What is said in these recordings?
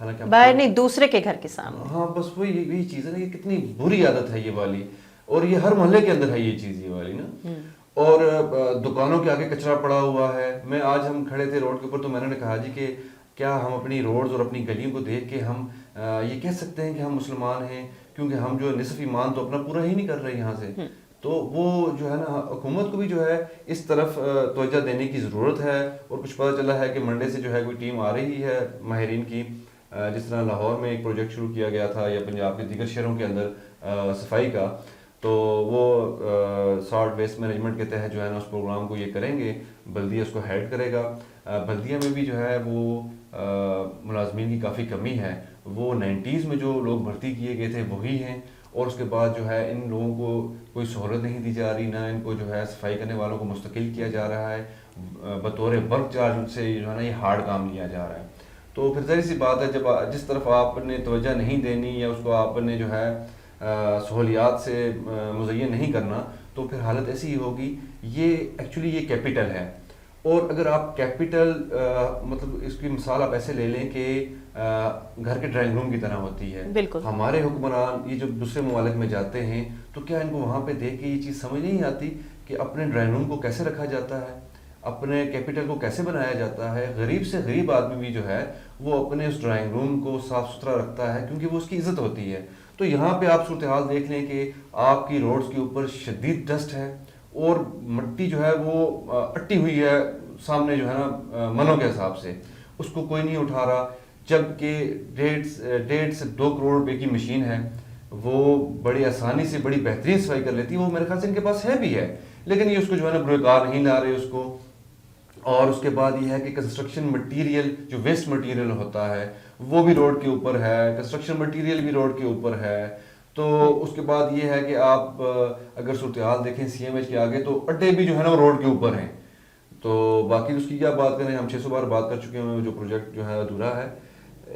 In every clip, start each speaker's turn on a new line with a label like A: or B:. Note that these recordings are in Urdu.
A: حالانکہ
B: باہر نہیں، دوسرے کے گھر کے سامنے.
A: ہاں بس وہی یہی چیز ہے نا، یہ کتنی بری عادت ہے یہ والی، اور یہ ہر محلے کے اندر ہے یہ چیز یہ والی نا. اور دکانوں کے آگے کچرا پڑا ہوا ہے. میں آج ہم کھڑے تھے روڈ کے اوپر تو میں نے کہا جی کہ کیا ہم اپنی روڈز اور اپنی گلیوں کو دیکھ کے ہم یہ کہہ سکتے ہیں کہ ہم مسلمان ہیں، کیونکہ ہم جو نصف ایمان تو اپنا پورا ہی نہیں کر رہے یہاں سے. تو وہ جو ہے نا حکومت کو بھی جو ہے اس طرف توجہ دینے کی ضرورت ہے. اور کچھ پتہ چلا ہے کہ منڈے سے جو ہے کوئی ٹیم آ رہی ہے ماہرین کی، جس طرح لاہور میں ایک پروجیکٹ شروع کیا گیا تھا یا پنجاب کے دیگر شہروں کے اندر صفائی کا، تو وہ سالٹ ویسٹ مینجمنٹ کے تحت جو ہے نا اس پروگرام کو یہ کریں گے. بلدیہ اس کو ہیڈ کرے گا. بلدیہ میں بھی جو ہے وہ ملازمین کی کافی کمی ہے. وہ 90s میں جو لوگ بھرتی کیے گئے تھے وہی ہیں، اور اس کے بعد جو ہے ان لوگوں کو کوئی سہولت نہیں دی جا رہی، نہ ان کو جو ہے صفائی کرنے والوں کو مستقل کیا جا رہا ہے. بطور ورک چارج ان سے جو ہے نا یہ ہارڈ کام لیا جا رہا ہے. تو پھر ظاہر سی بات ہے جب جس طرف آپ نے توجہ نہیں دینی یا اس کو آپ نے جو ہے سہولیات سے مزین نہیں کرنا، تو پھر حالت ایسی ہی ہوگی. یہ ایکچولی یہ کیپٹل ہے، اور اگر آپ کیپٹل مطلب اس کی مثال آپ ایسے لے لیں کہ گھر کے ڈرائنگ روم کی طرح ہوتی ہے.
B: بالکل.
A: ہمارے حکمران یہ جو دوسرے ممالک میں جاتے ہیں تو کیا ان کو وہاں پہ دیکھ کے یہ چیز سمجھ نہیں آتی کہ اپنے ڈرائنگ روم کو کیسے رکھا جاتا ہے، اپنے کیپٹل کو کیسے بنایا جاتا ہے. غریب سے غریب آدمی بھی جو ہے وہ اپنے اس ڈرائنگ روم کو صاف ستھرا رکھتا ہے کیونکہ وہ اس کی عزت ہوتی ہے. تو یہاں پہ آپ صورتحال دیکھ لیں کہ آپ کی روڈز کے اوپر شدید ڈسٹ ہے، اور مٹی جو ہے وہ اٹی ہوئی ہے سامنے جو ہے نا منوں کے حساب سے، اس کو کوئی نہیں اٹھا رہا. جبکہ 1.5 سے 2 کروڑ روپے کی مشین ہے، وہ بڑی آسانی سے بڑی بہترین صفائی کر لیتی ہے. وہ میرے خیال سے ان کے پاس ہے بھی ہے، لیکن یہ اس کو جو ہے نا بروکار نہیں لا رہے اس کو. اور اس کے بعد یہ ہے کہ کنسٹرکشن مٹیریل جو ویسٹ مٹیریل ہوتا ہے وہ بھی روڈ کے اوپر ہے، کنسٹرکشن مٹیریل بھی روڈ کے اوپر ہے. تو اس کے بعد یہ ہے کہ آپ اگر صورتحال دیکھیں سی ایم ایچ کے آگے تو اڈے بھی جو ہے نا وہ روڈ کے اوپر ہیں. تو باقی اس کی کیا بات کریں، ہم 600 بار بات کر چکے ہیں. جو پروجیکٹ جو ہے ادھورا ہے.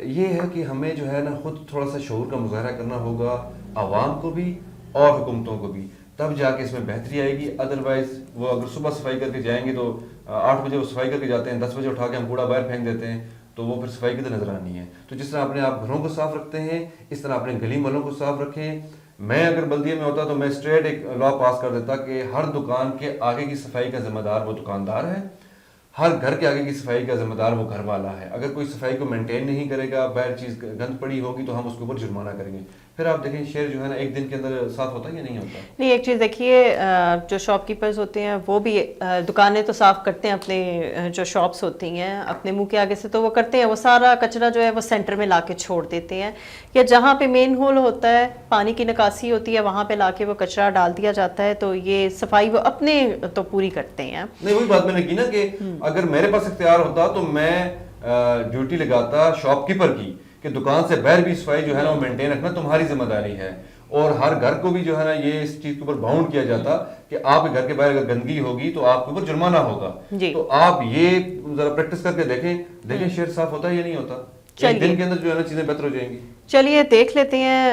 A: یہ ہے کہ ہمیں جو ہے نا خود تھوڑا سا شعور کا مظاہرہ کرنا ہوگا، عوام کو بھی اور حکومتوں کو بھی، تب جا کے اس میں بہتری آئے گی. ادروائز وہ اگر صبح صفائی کر کے جائیں گے تو 8 بجے وہ صفائی کر کے جاتے ہیں، 10 بجے اٹھا کے ہم کوڑا باہر پھینک دیتے ہیں، تو وہ پھر صفائی کی تو نظر آنی ہے. تو جس طرح اپنے آپ گھروں کو صاف رکھتے ہیں اس طرح اپنے گلی محلوں کو صاف رکھیں. میں اگر بلدیہ میں ہوتا تو میں اسٹریٹ ایک لا پاس کر دیتا کہ ہر دکان کے آگے کی صفائی کا ذمہ دار وہ دکاندار ہے، ہر گھر کے آگے کی صفائی کا ذمہ دار وہ گھر والا ہے. اگر کوئی صفائی کو مینٹین نہیں کرے گا، باہر چیز گند پڑی ہوگی تو ہم اس کے اوپر جرمانہ کریں گے. پھر آپ دیکھیں شہر جو ہے نا ایک دن کے اندر صاف ہوتا ہے یا نہیں ہوتا.
B: نہیں، ایک چیز دیکھیے، جو شاپ کیپرز ہوتے ہیں وہ بھی دکانیں تو صاف کرتے ہیں، اپنے جو شاپس ہوتی ہیں اپنے منہ کے آگے سے تو وہ کرتے ہیں، وہ سارا کچرا جو ہے وہ سینٹر میں لا کے چھوڑ دیتے ہیں، یا جہاں پہ مین ہول ہوتا ہے پانی کی نکاسی ہوتی ہے وہاں پہ لا کے وہ کچرا ڈال دیا جاتا ہے. تو یہ صفائی وہ اپنے تو پوری کرتے ہیں.
A: نہیں، وہی بات میں نے کی نا کہ اگر میرے پاس اختیار ہوتا تو میں ڈیوٹی لگاتا شاپ کیپر کی کہ دکان سے باہر بھی صفائی جو ہے نا وہ مینٹین رکھنا تمہاری ذمہ داری ہے. اور ہر گھر کو بھی جو ہے نا یہ اس چیز کے اوپر باؤنڈ کیا جاتا کہ آپ کے گھر کے باہر اگر گندگی ہوگی تو آپ کے اوپر جرمانہ ہوگا. تو آپ یہ ذرا پریکٹس کر کے دیکھیں شہر صاف ہوتا ہے یا نہیں ہوتا. ایک دن کے اندر جو ہے نا چیزیں بہتر ہو جائیں گی.
B: چلیے دیکھ لیتے ہیں.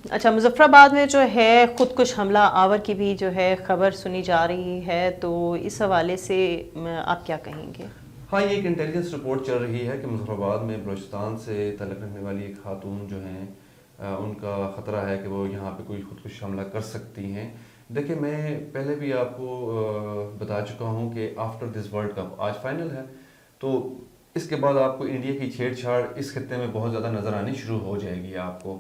B: اچھا، مظفر آباد میں جو ہے خودکش حملہ آور کی بھی جو ہے خبر سنی جا رہی ہے، تو اس حوالے سے آپ کیا کہیں گے؟
A: ہاں، یہ ایک انٹیلیجنس رپورٹ چل رہی ہے کہ مظفر آباد میں بلوچستان سے تعلق رکھنے والی ایک خاتون جو ہیں ان کا خطرہ ہے کہ وہ یہاں پہ کوئی خودکش حملہ کر سکتی ہیں. دیکھیں، میں پہلے بھی آپ کو بتا چکا ہوں کہ آفٹر دس ورلڈ کپ آج فائنل ہے، تو اس کے بعد آپ کو انڈیا کی چھیڑ چھاڑ اس خطے میں بہت زیادہ نظر آنی شروع ہو جائے گی آپ کو.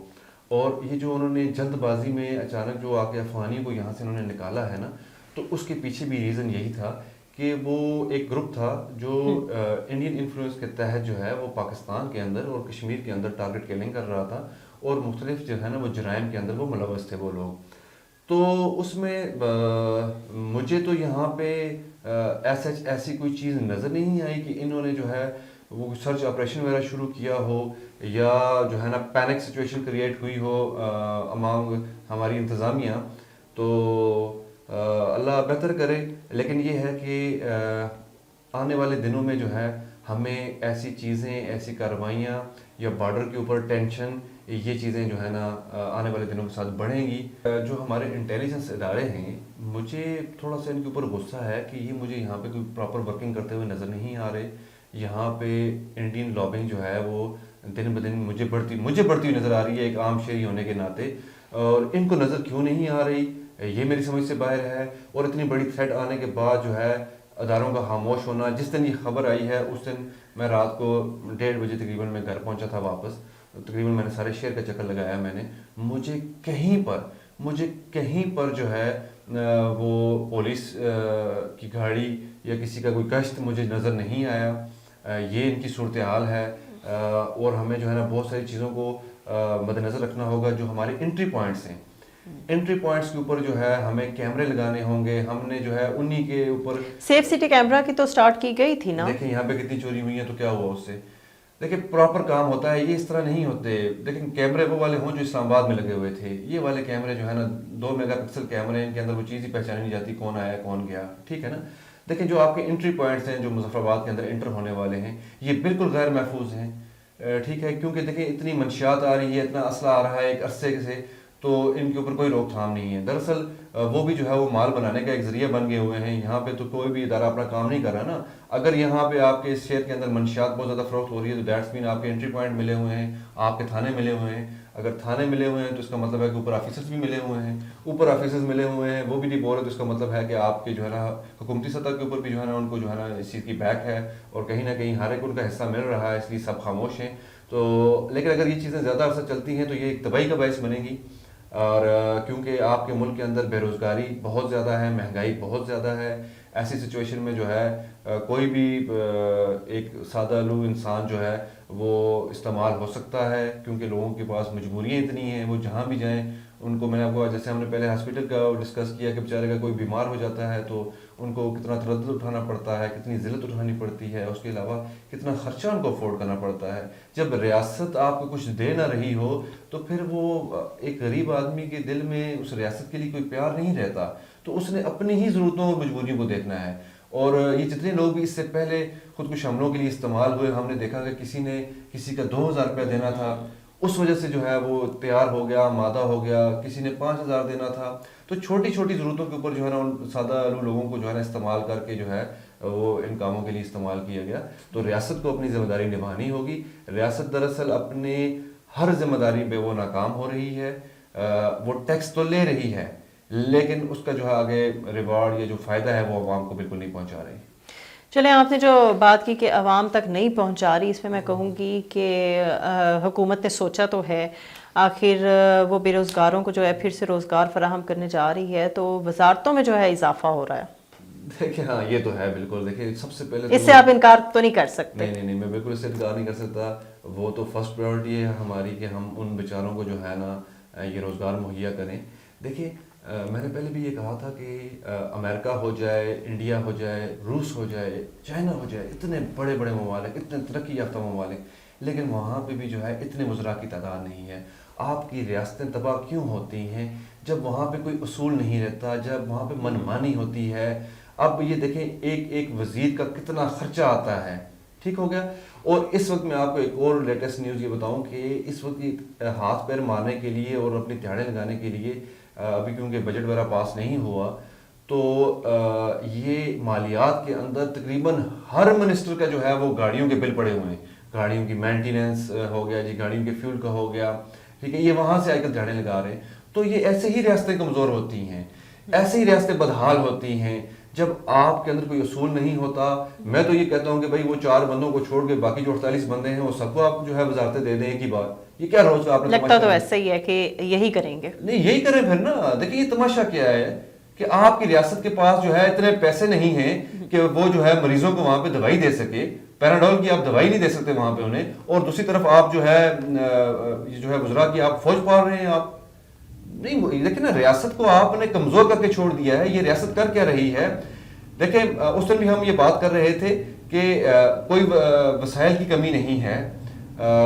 A: اور یہ جو انہوں نے جلد بازی میں اچانک جو آ کے افغانی کو یہاں سے انہوں نے نکالا ہے نا، تو اس کے پیچھے بھی ریزن یہی تھا کہ وہ ایک گروپ تھا جو انڈین انفلوئنس کے تحت جو ہے وہ پاکستان کے اندر اور کشمیر کے اندر ٹارگٹ کلنگ کر رہا تھا، اور مختلف جو ہے نا وہ جرائم کے اندر وہ ملوث تھے وہ لوگ. تو اس میں مجھے تو یہاں پہ ایسی کوئی چیز نظر نہیں آئی کہ انہوں نے جو ہے وہ سرچ آپریشن وغیرہ شروع کیا ہو یا جو ہے نا پینک سچویشن کریٹ ہوئی ہو امانگ ہماری انتظامیہ. تو اللہ بہتر کرے، لیکن یہ ہے کہ آنے والے دنوں میں جو ہے ہمیں ایسی چیزیں، ایسی کارروائیاں یا بارڈر کے اوپر ٹینشن، یہ چیزیں جو ہے نا آنے والے دنوں کے ساتھ بڑھیں گی. جو ہمارے انٹیلیجنس ادارے ہیں، مجھے تھوڑا سا ان کے اوپر غصہ ہے کہ یہ مجھے یہاں پہ کوئی پراپر ورکنگ کرتے ہوئے نظر نہیں آ رہے. یہاں پہ انڈین لابنگ جو ہے وہ دن بدن مجھے بڑھتی ہوئی نظر آ رہی ہے ایک عام شہری ہونے کے ناطے. اور ان کو نظر کیوں نہیں آ رہی یہ میری سمجھ سے باہر ہے. اور اتنی بڑی تھریٹ آنے کے بعد جو ہے اداروں کا خاموش ہونا. جس دن یہ خبر آئی ہے اس دن میں رات کو 1:30 بجے تقریباً میں گھر پہنچا تھا واپس. تقریباً میں نے سارے شہر کا چکر لگایا میں نے. مجھے کہیں پر جو ہے وہ پولیس کی گاڑی یا کسی کا کوئی گشت مجھے نظر نہیں آیا. یہ ان کی صورتحال ہے. اور ہمیں جو ہے نا بہت ساری چیزوں کو مد نظر رکھنا ہوگا. جو ہمارے انٹری پوائنٹس ہیں, انٹری پوائنٹس کے اوپر جو ہے ہمیں کیمرے لگانے ہوں گے. ہم نے جو ہے انہی کے اوپر
B: سیف سٹی کیمرہ کی تو سٹارٹ کی گئی تھی نا.
A: دیکھیں یہاں پہ کتنی چوری ہوئی ہے تو کیا ہوا اس سے. دیکھیں پراپر کام ہوتا ہے, یہ اس طرح نہیں ہوتے. دیکھیں کیمرے وہ والے ہوں جو اسلام آباد میں لگے ہوئے تھے. یہ والے کیمرے جو ہے نا 2 میگا پکسل کیمرے, ان کے اندر وہ چیز ہی پہچانی نہیں جاتی کون آیا کون گیا. ٹھیک ہے نا. دیکھیں جو آپ کے انٹری پوائنٹس ہیں جو مظفر آباد کے اندر انٹر ہونے والے ہیں یہ بالکل غیر محفوظ ہیں. ٹھیک ہے, کیونکہ دیکھیں اتنی منشیات آ رہی ہے, اتنا اسلحہ آ رہا ہے ایک عرصے سے, تو ان کے اوپر کوئی روک تھام نہیں ہے. دراصل وہ بھی جو ہے وہ مال بنانے کا ایک ذریعہ بن گئے ہوئے ہیں. یہاں پہ تو کوئی بھی ادارہ اپنا کام نہیں کر رہا نا. اگر یہاں پہ آپ کے اس شہر کے اندر منشیات بہت زیادہ فروخت ہو رہی ہے تو دیٹس مین آپ کے انٹری پوائنٹ ملے ہوئے ہیں, آپ کے تھانے ملے ہوئے ہیں. اگر تھانے ملے ہوئے ہیں تو اس کا مطلب ہے کہ اوپر آفیسرز بھی ملے ہوئے ہیں. اوپر آفیسرز ملے ہوئے ہیں وہ بھی نہیں بول رہے تو اس کا مطلب ہے کہ آپ کے جو ہے نا حکومتی سطح کے اوپر بھی جو ہے نا ان کو جو ہے نا اس چیز کی بیک ہے, اور کہیں نہ کہیں ہر ایک ان کا حصہ مل رہا ہے, اس لیے سب خاموش ہیں. تو لیکن اگر یہ چیزیں زیادہ عرصہ چلتی ہیں تو یہ ایک تباہی کا باعث بنے گی. اور کیونکہ آپ کے ملک کے اندر بے روزگاری بہت زیادہ ہے, مہنگائی بہت زیادہ ہے. ایسی سچویشن میں جو ہے کوئی بھی ایک سادہ لو انسان جو ہے وہ استعمال ہو سکتا ہے, کیونکہ لوگوں کے پاس مجبوریاں اتنی ہیں. وہ جہاں بھی جائیں ان کو, میں نے آپ کو جیسے ہم نے پہلے ہاسپٹل کا ڈسکس کیا کہ بیچارے کا کوئی بیمار ہو جاتا ہے تو ان کو کتنا تردد اٹھانا پڑتا ہے, کتنی ذلت اٹھانی پڑتی ہے, اس کے علاوہ کتنا خرچہ ان کو افورڈ کرنا پڑتا ہے. جب ریاست آپ کو کچھ دے نہ رہی ہو تو پھر وہ ایک غریب آدمی کے دل میں اس ریاست کے لیے کوئی پیار نہیں رہتا, تو اس نے اپنی ہی ضرورتوں اور مجبوریوں کو دیکھنا ہے. اور یہ جتنے لوگ بھی اس سے پہلے خودکش حملوں کے لیے استعمال ہوئے, ہم نے دیکھا کہ کسی نے کسی کا 2000 روپیہ دینا تھا, اس وجہ سے جو ہے وہ تیار ہو گیا, مادہ ہو گیا. کسی نے 5000 دینا تھا. تو چھوٹی چھوٹی ضرورتوں کے اوپر جو ہے نا ان سادہ لوگوں کو جو ہے نا استعمال کر کے جو ہے وہ ان کاموں کے لیے استعمال کیا گیا. تو ریاست کو اپنی ذمہ داری نبھانی ہوگی. ریاست دراصل اپنے ہر ذمہ داری پہ وہ ناکام ہو رہی ہے. وہ ٹیکس تو لے رہی ہے لیکن اس کا جو ہے آگے ریوارڈ یا جو فائدہ ہے وہ عوام کو بالکل نہیں پہنچا رہی.
B: چلیں, آپ نے جو بات کی کہ عوام تک نہیں پہنچا رہی, اس میں میں کہوں گی کہ حکومت نے سوچا تو ہے. آخر وہ بے روزگاروں کو جو ہے پھر سے روزگار فراہم کرنے جا رہی ہے, تو وزارتوں میں جو ہے اضافہ ہو رہا ہے.
A: دیکھیں ہاں یہ تو ہے بالکل. دیکھیں سب سے پہلے
B: اس سے آپ انکار تو نہیں کر سکتے.
A: نہیں میں بالکل اس سے انکار نہیں کر سکتا. وہ تو فرسٹ پرائیورٹی ہے ہماری کہ ہم ان بیچاروں کو جو ہے نا یہ روزگار مہیا کریں. دیکھیے میں نے پہلے بھی یہ کہا تھا کہ امریکہ ہو جائے, انڈیا ہو جائے, روس ہو جائے, چائنا ہو جائے, اتنے بڑے بڑے ممالک, اتنے ترقی یافتہ ممالک, لیکن وہاں پہ بھی جو ہے اتنے وزراء کی تعداد نہیں ہے. آپ کی ریاستیں تباہ کیوں ہوتی ہیں؟ جب وہاں پہ کوئی اصول نہیں رہتا, جب وہاں پہ منمانی ہوتی ہے. اب یہ دیکھیں ایک وزیر کا کتنا خرچہ آتا ہے. ٹھیک ہو گیا. اور اس وقت میں آپ کو ایک اور لیٹسٹ نیوز یہ بتاؤں کہ اس وقت ہاتھ پیر مارنے کے لیے اور اپنی تہاڑیں لگانے کے لیے ابھی کیونکہ بجٹ وغیرہ پاس نہیں ہوا تو یہ مالیات کے اندر تقریباً ہر منسٹر کا جو ہے وہ گاڑیوں کے بل پڑے ہوئے ہیں. گاڑیوں کی مینٹیننس ہو گیا جی, گاڑیوں کے فیول کا ہو گیا. ٹھیک ہے, یہ وہاں سے آ کر جھاڑیں لگا رہے ہیں. تو یہ ایسے ہی ریاستیں کمزور ہوتی ہیں, ایسے ہی ریاستیں بدحال ہوتی ہیں جب آپ کے اندر کوئی اصول نہیں ہوتا. میں تو یہ کہتا ہوں کہ بھائی وہ 4 بندوں کو چھوڑ کے باقی جو 48 بندے ہیں وہ سب کو آپ جو ہے وزارتیں دے دیں ایک ہی بار. یہ کیا روز کا آپ نے
B: لگتا تو ایسا ہی ہے کہ یہی کریں گے.
A: نہیں یہی کریں پھر نا. دیکھیں یہ تماشا کیا ہے کہ آپ کی ریاست کے پاس جو ہے اتنے پیسے نہیں ہیں کہ وہ جو ہے مریضوں کو وہاں پہ دوائی دے سکے. پیراڈول کی آپ دوائی نہیں دے سکتے وہاں پہ انہیں, اور دوسری طرف آپ جو ہے وزراء کی آپ فوج پال رہے ہیں. آپ نہیں دیکھیں نا, ریاست کو آپ نے کمزور کر کے چھوڑ دیا ہے. یہ ریاست کر کیا رہی ہے؟ دیکھیں اس دن بھی ہم یہ بات کر رہے تھے کہ کوئی وسائل کی کمی نہیں ہے.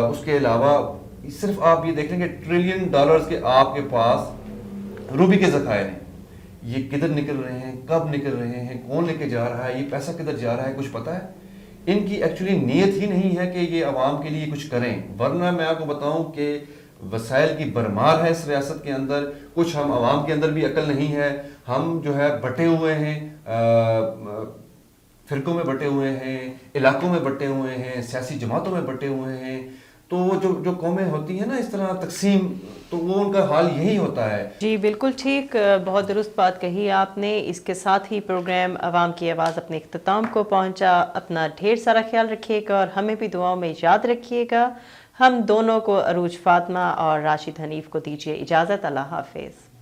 A: اس کے علاوہ صرف آپ یہ دیکھ لیں کہ $1 ٹریلین کے آپ کے پاس روبی کے ذخائر ہیں. یہ کدھر نکل رہے ہیں, کب نکل رہے ہیں, کون لے کے جا رہا ہے, یہ پیسہ کدھر جا رہا ہے, کچھ پتہ ہے؟ ان کی ایکچولی نیت ہی نہیں ہے کہ یہ عوام کے لیے کچھ کریں. ورنہ میں آپ کو بتاؤں کہ وسائل کی برمار ہے اس ریاست کے اندر. کچھ ہم عوام کے اندر بھی عقل نہیں ہے. ہم جو ہے بٹے ہوئے ہیں, فرقوں میں بٹے ہوئے ہیں, علاقوں میں بٹے ہوئے ہیں, سیاسی جماعتوں میں بٹے ہوئے ہیں. تو وہ جو قومیں ہوتی ہیں نا اس طرح تقسیم، تو وہ ان کا حال یہی ہوتا ہے.
B: جی بالکل ٹھیک، بہت درست بات کہی آپ نے. اس کے ساتھ ہی پروگرام عوام کی آواز اپنے اختتام کو پہنچا. اپنا ڈھیر سارا خیال رکھیے گا اور ہمیں بھی دعاؤں میں یاد رکھیے گا. ہم دونوں کو عروج فاطمہ اور راشد حنیف کو دیجیے اجازت. اللہ حافظ.